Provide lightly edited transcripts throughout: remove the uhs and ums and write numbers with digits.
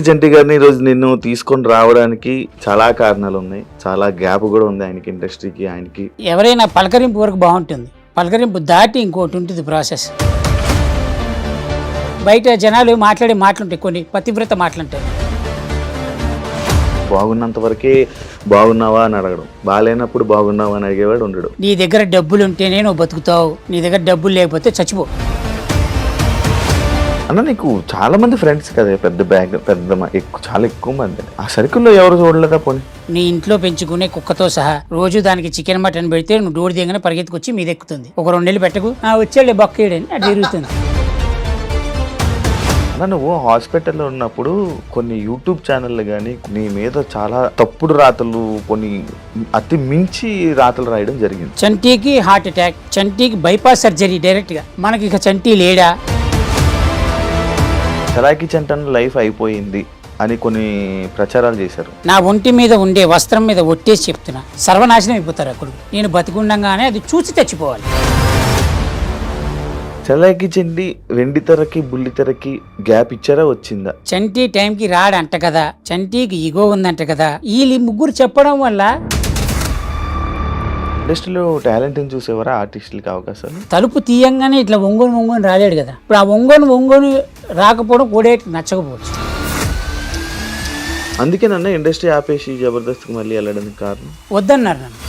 జంటి గారిని ఈరోజు నిన్ను తీసుకొని రావడానికి చాలా కారణాలు ఉన్నాయి. చాలా గ్యాప్ కూడా ఉంది ఆయనకి, ఇండస్ట్రీకి ఆయనకి. ఎవరైనా పలకరింపు వరకు బాగుంటుంది, పలకరింపు దాటి ఇంకోటి ఉంటుంది ప్రాసెస్. బయట జనాలు మాట్లాడే మాటలుంటాయి, కొన్ని పతివ్రత మాటలుంటాయి. బాగున్నంత వరకే బాగున్నావా అని అడగడం, బాగాలేనప్పుడు బాగున్నావా అని అడిగేవాడు ఉండడు. నీ దగ్గర డబ్బులు ఉంటేనే నువ్వు బతుకుతావు, నీ దగ్గర డబ్బులు లేకపోతే చచ్చిపో. అన్న నీకు చాలా మంది ఫ్రెండ్స్ కదా, పెద్ద బ్యాగ్ చాలా ఎక్కువ మంది. ఆ సర్కిల్లో ఎవరు చూడలేదా? పోనీ నీ ఇంట్లో పెంచుకునే కుక్కతో సహా రోజు దానికి చికెన్ మటన్ పెడితే నువ్వు డోర్ దిగనే పరిగెత్తుకొచ్చి మీద ఎక్కుతుంది. ఒక 2 నెలలు పెట్టకు, వచ్చేళ్ళే బొక్కేయడని అది తిరుగుతుంది. అన్న నువ్వు హాస్పిటల్లో ఉన్నప్పుడు కొన్ని యూట్యూబ్ ఛానళ్ళు కానీ నీ మీద చాలా తప్పుడు రాతలు, కొన్ని అతి మించి రాతలు రాయడం జరిగింది. చంటీకి హార్ట్ అటాక్, చంటీకి బైపాస్ సర్జరీ డైరెక్ట్గా. మనకి ఇక చంటీ లేడా, చలాకి చంటన్ లైఫ్ అయిపోయింది అని కొన్ని ప్రచారాలు చేశారు. నా ఒంటి మీద ఉండే వస్త్రం మీద ఒట్టేసి చెప్తున్నా, సర్వనాశనం అయిపోతారు అక్కడ. నేను బతికుండగానే అది చూసి తెచ్చిపోవాలి. చలాకి చంటి వెండి తెరకి బుల్లి తెరకి గ్యాప్ ఇచ్చారా, వచ్చిందా? చంటి టైంకి రాడంట కదా, చంటికి ఇగో ఉందంట కదా, వీళ్ళు ముగ్గురు చెప్పడం వల్ల ఇండస్ట్రీలో టాలెంట్ చూసేవారా ఆర్టిస్టులకి అవకాశాలు? తలుపు తీయంగానే ఇట్లా ఒంగోని రాలేడు కదా. ఇప్పుడు ఆ ఒంగోని రాకపోవడం కూడా నచ్చకపోవచ్చు. అందుకే నన్ను ఇండస్ట్రీ ఆపేసి జబర్దస్త్కి మళ్ళీ వెళ్ళడానికి కారణం. వద్దన్నారు నన్ను.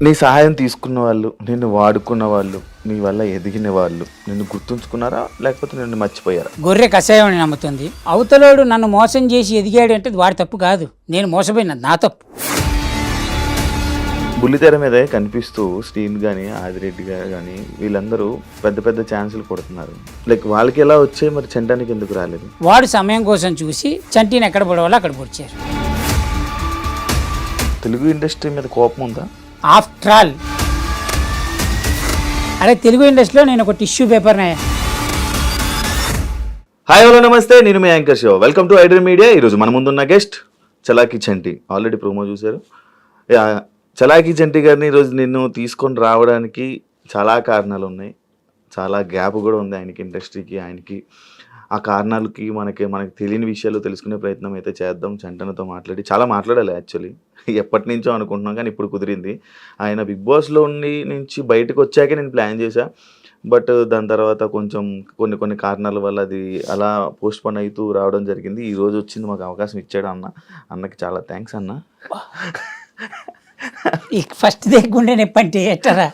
నీ సహాయం తీసుకున్న వాళ్ళు, నిన్ను వాడుకున్న వాళ్ళు, నీ వల్ల ఎదిగిన వాళ్ళు నిన్ను గుర్తుంచుకున్నారా, లేకపోతే నిన్ను మర్చిపోయారా? గొర్రె కషాయం అని నమ్ముతుంది. అవతలోడు నన్ను మోసం చేసి ఎదిగాడు అంటే వాడి తప్పు కాదు, నేను మోసపోయినా నా తప్పు. బుల్లితెర మీద కనిపిస్తూ శ్రీన్ కానీ ఆదిరెడ్డి గారు కానీ వీళ్ళందరూ పెద్ద పెద్ద ఛాన్సులు కొడుతున్నారు. లైక్ వాళ్ళకి ఎలా వచ్చాయి, మరి చంటానికి ఎందుకు రాలేదు? వాడు సమయం కోసం చూసి చంటిని ఎక్కడ పడవాలో అక్కడ పొడిచారు. తెలుగు ఇండస్ట్రీ మీద కోపం ఉందా? ఆఫ్టర్ ఆల్ అరే తెలుగు ఇండస్ట్రీలో నేను ఒక టిష్యూ పేపర్నే. హాయ్ హలో నమస్తే, నేను మీ యాంకర్ షో. Welcome to iDream Media. ఈరోజు మన ముందున్న guest Chalaki Chanti. Already promo చూశారు. చలాకి చంటి గారిని ఈరోజు నిన్ను తీసుకొని రావడానికి చాలా కారణాలు ఉన్నాయి. చాలా గ్యాప్ కూడా ఉంది ఆయనకి, ఇండస్ట్రీకి ఆయనకి. ఆ కారణాలకి మనకి తెలియని విషయాలు తెలుసుకునే ప్రయత్నం అయితే చేద్దాం. చంటనతో చాలా మాట్లాడాలి యాక్చువల్లీ. ఎప్పటి నుంచో అనుకుంటున్నాం కానీ ఇప్పుడు కుదిరింది. ఆయన బిగ్ బాస్లో నుంచి బయటకు వచ్చాకే నేను ప్లాన్ చేశా. బట్ దాని తర్వాత కొంచెం కొన్ని కారణాల వల్ల అది అలా పోస్ట్ పోన్ అవుతూ రావడం జరిగింది. ఈరోజు వచ్చింది, మాకు అవకాశం ఇచ్చాడు అన్నకి చాలా థ్యాంక్స్ అన్న. ఫస్ట్ దగ్గుండే నొప్పంటే ఎట్టరా.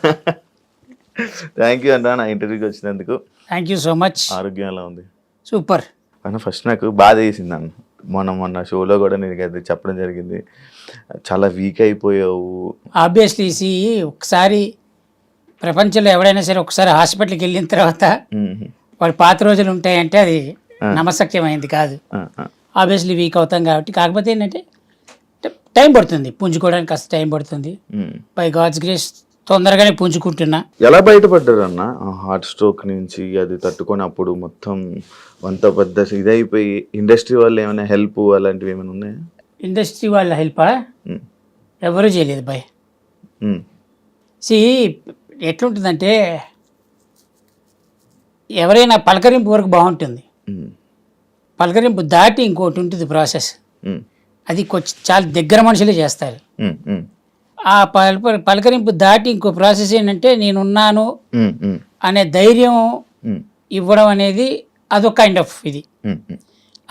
థ్యాంక్ యూ అన్న, నా ఇంటర్వ్యూకి వచ్చినందుకు. Thank you so much. ఆరోగ్యం ఎలా ఉంది? సూపర్ అన్న. ఫస్ట్ నాకు బాధ వేసింది అన్న, మొన్న షోలో కూడా నేను అది చెప్పడం జరిగింది, చాలా వీక్ అయిపోయావు. ఆబ్వియస్లీ ఒకసారి ప్రపంచంలో ఎవడైనా సరే ఒకసారి హాస్పిటల్కి వెళ్ళిన తర్వాత వాడి పాత రోజులు ఉంటాయంటే అది నమ్మశక్యమైంది కాదు. ఆబ్వియస్లీ వీక్ అవుతాం కాబట్టి. కాకపోతే ఏంటంటే టైం పడుతుంది పుంజుకోవడానికి, కాస్త టైం పడుతుంది. బై గాడ్స్ గ్రేస్ తొందరగానే పుంజుకుంటున్నా. ఎలా బయటపడ్డారు అన్న హార్ట్ స్ట్రోక్ నుంచి? అది తట్టుకొని అప్పుడు మొత్తం అంత పెద్ద ఇదైపోయి ఇండస్ట్రీ వాళ్ళు ఏమైనా హెల్ప్ అలాంటివి ఏమైనా ఉన్నాయా? ఇండస్ట్రీ వాళ్ళ హెల్పా ఎవరూ చేయలేదు బాయ్. ఎట్లుంటుందంటే ఎవరైనా పలకరింపు వరకు బాగుంటుంది, పలకరింపు దాటి ఇంకోటి ఉంటుంది ప్రాసెస్. అది కొంచెం చాలా దగ్గర మనుషులే చేస్తారు. ఆ పలకరింపు దాటి ఇంకో ప్రాసెస్ ఏంటంటే నేనున్నాను అనే ధైర్యం ఇవ్వడం అనేది అదొక కైండ్ ఆఫ్ ఇది.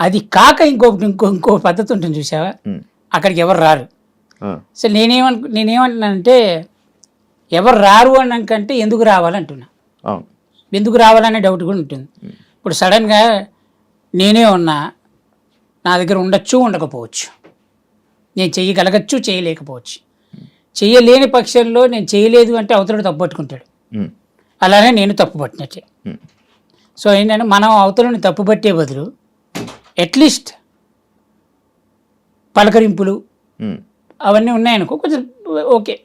అది కాక ఇంకో పద్ధతి ఉంటుంది చూసావా, అక్కడికి ఎవరు రారు. సో నేనేమంటున్నానంటే ఎవరు రారు అన్నాకంటే ఎందుకు రావాలంటున్నా. ఎందుకు రావాలనే డౌట్ కూడా ఉంటుంది. ఇప్పుడు సడన్గా నేనే ఉన్నా, నా దగ్గర ఉండొచ్చు ఉండకపోవచ్చు, నేను చేయగలగచ్చు చేయలేకపోవచ్చు. చేయలేని పక్షంలో నేను చేయలేదు అంటే అవతలుడు తప్పు పట్టుకుంటాడు, అలానే నేను తప్పు పట్టినట్టే. సో ఏంటంటే మనం అవతలని తప్పు పట్టే బదులు అట్లీస్ట్ పలకరింపులు అవన్నీ ఉన్నాయనుకో కొంచెం ఓకే,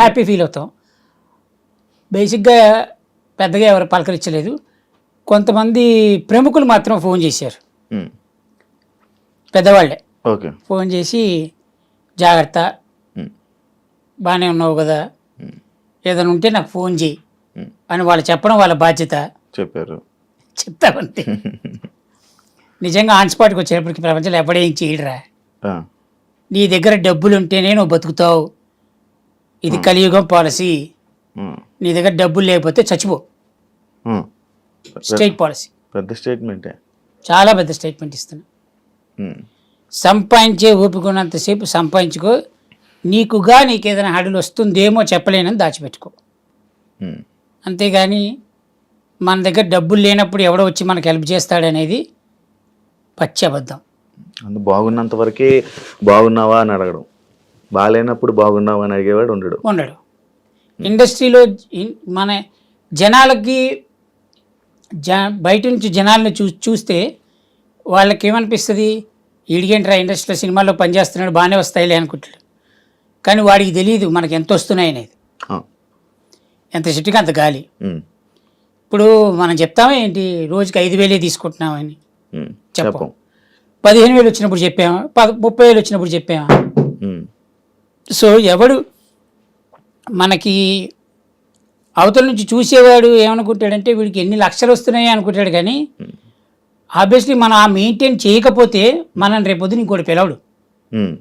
హ్యాపీ ఫీల్ అవుతాం. బేసిక్గా పెద్దగా ఎవరు పలకరించలేదు. కొంతమంది ప్రముఖులు మాత్రం ఫోన్ చేశారు, పెద్దవాళ్ళే ఫోన్ చేసి జాగ్రత్త, బాగానే ఉన్నావు కదా, ఏదైనా ఉంటే నాకు ఫోన్ చేయి అని వాళ్ళు చెప్పడం వాళ్ళ బాధ్యత. చెప్పారు. చెప్తామంతే. నిజంగా ఆన్ స్పాట్కి వచ్చేటప్పటికి ప్రపంచంలో ఎవడేం చేయడరా. ఆ, నీ దగ్గర డబ్బులు ఉంటేనే నువ్వు బతుకుతావు. ఇది కలియుగం పాలసీ. ఉమ్, నీ దగ్గర డబ్బులు లేకపోతే చచ్చిపో. ఉమ్. State policy. పెద్ద స్టేట్మెంటే. చాలా పెద్ద స్టేట్మెంట్ ఇస్తున్నా. ఉమ్, సంపాదించే ఓపికన్నంతసేపు సంపాదించుకో. నీకుగా నీకేదైనా హడులు వస్తుందేమో చెప్పలేనని దాచిపెట్టుకో. ఉమ్, అంతేగాని మన దగ్గర డబ్బులు లేనప్పుడు ఎవడో వచ్చి మనకు హెల్ప్ చేస్తాడనేది పచ్చి అబద్ధం. బాగున్నంత వరకే బాగున్నావా అని అడగడం, బాగాలేనప్పుడు బాగున్నావా అని అడిగేవాడు ఉండడు. ఉండడు. ఇండస్ట్రీలో మన జనాలకి బయట నుంచి జనాలను చూస్తే వాళ్ళకి ఏమనిపిస్తుంది, ఈడిగేంట్రా ఇండస్ట్రీలో సినిమాల్లో పనిచేస్తున్నాడు బాగానే వస్తాయిలే అనుకుంటాడు. కానీ వాడికి తెలియదు మనకి ఎంత వస్తున్నాయి అనేది. ఆ, ఎంత చెట్టుకి అంత గాలి. ఉమ్, ఇప్పుడు మనం చెప్తామా ఏంటి, రోజుకి 5,000 తీసుకుంటున్నామని ఉమ్, చెప్పం. చెప్పం. 15,000 వచ్చినప్పుడు చెప్పామా, 30,000 వచ్చినప్పుడు చెప్పామా. ఉమ్, సో ఎవడు మనకి అవతల నుంచి చూసేవాడు ఏమనుకుంటాడంటే వీడికి ఎన్ని లక్షలు వస్తున్నాయి అనుకుంటాడు. కానీ ఆబ్వియస్లీ మనం ఆ మెయింటైన్ చేయకపోతే మనం రేపొద్దున ఇంకోటి పిలవడు. ఉమ్,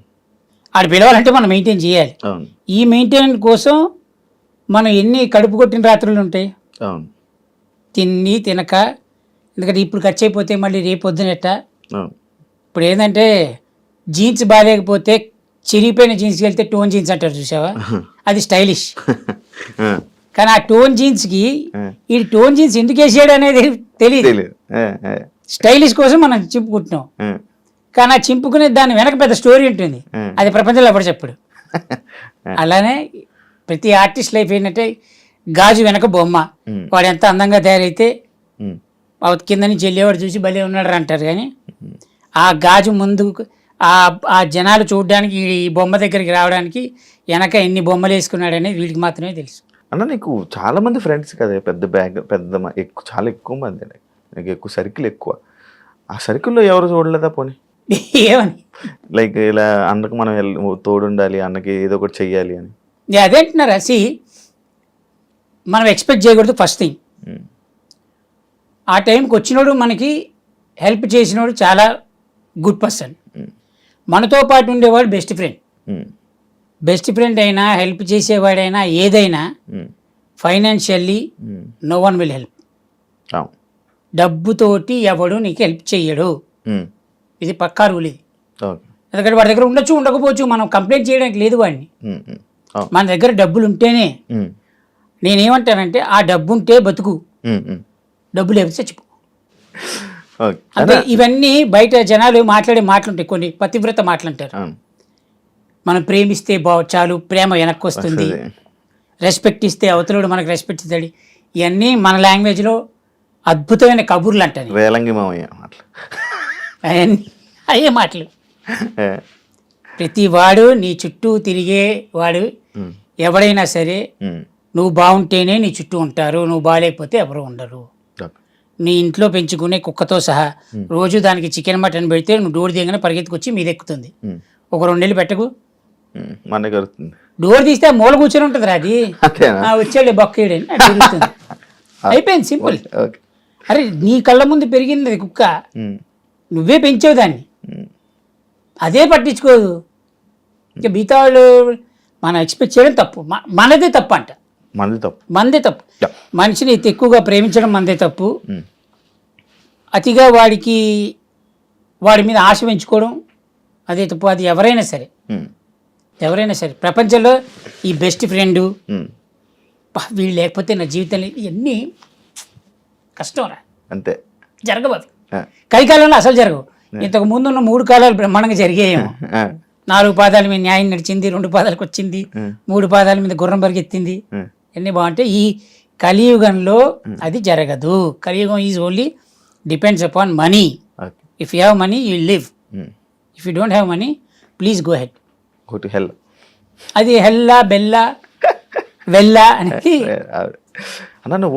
ఆడు పిలవాలంటే మనం మెయింటైన్ చేయాలి. అవును, ఈ మెయింటైన్ కోసం మనం ఎన్ని కడుపు కొట్టిన రాత్రులు ఉంటాయి, అవును, తిని తినక. ఎందుకంటే ఇప్పుడు ఖర్చు అయిపోతే మళ్ళీ రేపొద్దునెట్ట. అవును. ఇప్పుడు ఏంటంటే జీన్స్ బాగాలేకపోతే చిరిగిపోయిన జీన్స్కి వెళ్తే టోన్ జీన్స్ అంటారు చూసావా, అది స్టైలిష్. ఆ, కానీ ఆ టోన్ జీన్స్కి ఆ. ఈ టోన్ జీన్స్ ఎందుకు వేసాడు అనేది తెలియదు. తెలీదు. ఆ, ఆ, స్టైలిష్ కోసం మనం చింపుకుంటున్నాం. ఆ, కానీ ఆ చింపుకునే దాని వెనక పెద్ద స్టోరీ ఉంటుంది. అది ప్రపంచంలో ఎవరు చెప్పడు. అలానే ప్రతి ఆర్టిస్ట్ లైఫ్ ఏంటంటే గాజు వెనక బొమ్మ. వాడు ఎంత అందంగా తయారైతే ఉమ్, కింద నుంచి వెళ్ళేవాడు చూసి భలే ఉన్నాడు అంటారు. కానీ ఆ గాజు ముందు ఆ జనాలు చూడడానికి ఈ బొమ్మ దగ్గరికి రావడానికి వెనక ఎన్ని బొమ్మలు వేసుకున్నాడు అనేది వీడికి మాత్రమే తెలుసు. అన్న నీకు చాలా మంది ఫ్రెండ్స్ కదా, పెద్ద బ్యాగ్ పెద్ద ఎక్కువ, చాలా ఎక్కువ మంది. నీకు ఎక్కువ సర్కిల్ ఎక్కువ. ఆ సర్కిల్లో ఎవరు చూడలేదా పోనీ? ఏమని లైక్ ఇలా అన్నకు మనం తోడుండాలి, అన్నకి ఏదో ఒకటి చెయ్యాలి అని. అదేంటున్నారు అసి. మనం ఎక్స్పెక్ట్ చేయకూడదు ఫస్ట్ థింగ్. ఉమ్, ఆ టైంకి వచ్చినోడు మనకి హెల్ప్ చేసినోడు చాలా గుడ్ పర్సన్. ఉమ్, మనతో పాటు ఉండేవాడు బెస్ట్ ఫ్రెండ్. ఉమ్, బెస్ట్ ఫ్రెండ్ అయినా హెల్ప్ చేసేవాడైనా ఏదైనా ఉమ్, financially um, no one will help. అవును. డబ్బుతోటి ఎవడు నీకు హెల్ప్ చెయ్యడు. ఉమ్, ఇది పక్కా రూల్ ఇది. ఓకే. ఎందుకంటే వాడి దగ్గర ఉండొచ్చు ఉండకపోవచ్చు, మనం కంప్లైంట్ చేయడానికి లేదు వాడిని. ఉమ్, ఉమ్, అవును. మన దగ్గర డబ్బులు ఉంటేనే. ఉమ్, నేనేమంటానంటే ఆ డబ్బు ఉంటే బతుకు, ఉమ్, ఉమ్, డబ్బు లేకపోతే చచ్చిపో. ఓకే. అంటే ఇవన్నీ బయట జనాలు మాట్లాడే మాటలుంటాయి, కొన్ని పతివ్రత మాటలంటారు. అవును. మనం ప్రేమిస్తే చాలు, ప్రేమ వెనక్కి వస్తుంది. వస్తుంది. రెస్పెక్ట్ ఇస్తే అవతలోడు మనకు రెస్పెక్ట్ ఇస్తాడు. ఇవన్నీ మన లాంగ్వేజ్లో అద్భుతమైన కబుర్లు అంటారు. వేలంగి మామయ్య అట్లా. అవన్నీ అయ్యే మాటలు. ఏ, ప్రతి వాడు నీ చుట్టూ తిరిగే వాడు ఉమ్, ఎవడైనా సరే ఉమ్, నువ్వు బాగుంటేనే నీ చుట్టూ ఉంటారు, నువ్వు బాగాలేకపోతే ఎవరు ఉండరు. ఓకే. నీ ఇంట్లో పెంచుకునే కుక్కతో సహా రోజు దానికి చికెన్ మటన్ పెడితే నువ్వు డోర్ దిగగానే పరిగెత్తుకొచ్చి మీద ఎక్కుతుంది. ఉమ్, ఒక 2 నెలలు పెట్టకు, ఉమ్, మన కలుగుతుంది. డోర్ తీస్తే ఆ మూల కూర్చొని ఉంటుంది రా అది. అంతేనా? వచ్చాడు బొక్కేయడని అయిపోయింది, సింపుల్. ఓకే. అరే నీ కళ్ళ ముందు పెరిగింది అది కుక్క, ఉమ్, నువ్వే పెంచావు దాన్ని, ఉమ్, అదే పట్టించుకోదు. ఇంకా మిగతా వాళ్ళు మనం ఎక్స్పెక్ట్ చేయడం తప్పు. మనదే తప్పు అంట. మనది తప్పు. మనదే తప్పు. Yeah. మనిషిని ఎక్కువగా ప్రేమించడం మనదే తప్పు. ఉమ్, అతిగా వాడి మీద ఆశ పెంచుకోవడం అదే తప్పు. అది ఎవరైనా సరే, ఉమ్, ఎవరైనా సరే ప్రపంచంలో ఈ బెస్ట్ ఫ్రెండు ఉమ్, వీళ్ళు లేకపోతే నా జీవితంలో ఇవన్నీ కష్టం రా, అంతే. జరగవు అవి. ఆ, కలికాలంలో అసలు జరగవు. ఇంతకు ముందున్న 3 కాలాలు బ్రహ్మాండంగా జరిగాయేమో. ఆ, 4 పాదాల మీద న్యాయం నడిచింది, 2 పాదాలకు వచ్చింది, 3 పాదాల మీద గుర్రం పరిగెత్తింది. ఉమ్, అన్నీ బాగుంటాయి. ఈ కలియుగంలో అది జరగదు. కలియుగం is only depends upon money. Okay. If you have money you live. Um, if you don't have money please go head. Go to hell. అది హెల్లా బెల్లా వెళ్ళా అనేది అన్న నువ్వు